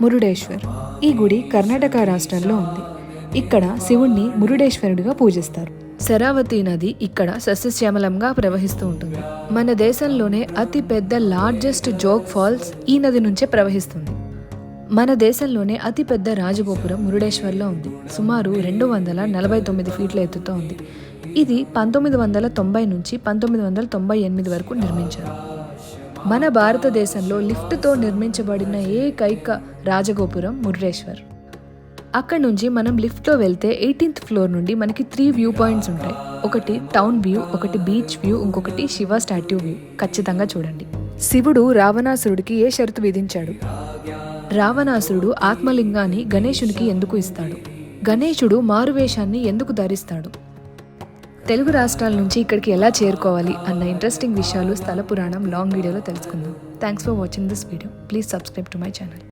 మురుడేశ్వర్. ఈ గుడి కర్ణాటక రాష్ట్రంలో ఉంది. ఇక్కడ శివుణ్ణి మురుడేశ్వరుడిగా పూజిస్తారు. శరావతి నది ఇక్కడ సస్యశ్యామలంగా ప్రవహిస్తూ ఉంటుంది. మన దేశంలోనే అతి పెద్ద లార్జెస్ట్ జోగ్ ఫాల్స్ ఈ నది నుంచే ప్రవహిస్తుంది. మన దేశంలోనే అతి పెద్ద రాజగోపురం మురుడేశ్వర్లో ఉంది. సుమారు 249 ఫీట్ల ఎత్తుతో ఉంది. ఇది 1990 నుంచి 1998 వరకు నిర్మించారు. మన భారతదేశంలో లిఫ్ట్తో నిర్మించబడిన ఏకైక రాజగోపురం మురుడేశ్వర్. అక్కడ నుంచి మనం లిఫ్ట్లో వెళ్తే 18th ఫ్లోర్ నుండి మనకి 3 వ్యూ పాయింట్స్ ఉంటాయి. ఒకటి టౌన్ వ్యూ, ఒకటి బీచ్ వ్యూ, ఇంకొకటి శివ స్టాట్యూ వ్యూ. ఖచ్చితంగా చూడండి. శివుడు రావణాసురుడికి ఏ షరతు విధించాడు? రావణాసురుడు ఆత్మలింగాన్ని గణేశునికి ఎందుకు ఇస్తాడు? గణేశుడు మారువేషాన్ని ఎందుకు ధరిస్తాడు? తెలుగు రాష్ట్రాల నుంచి ఇక్కడికి ఎలా చేరుకోవాలి అన్న ఇంట్రెస్టింగ్ విషయాలు స్థల పురాణం లాంగ్ వీడియోలో తెలుసుకుందాం. Thanks for watching this video. Please subscribe to my channel.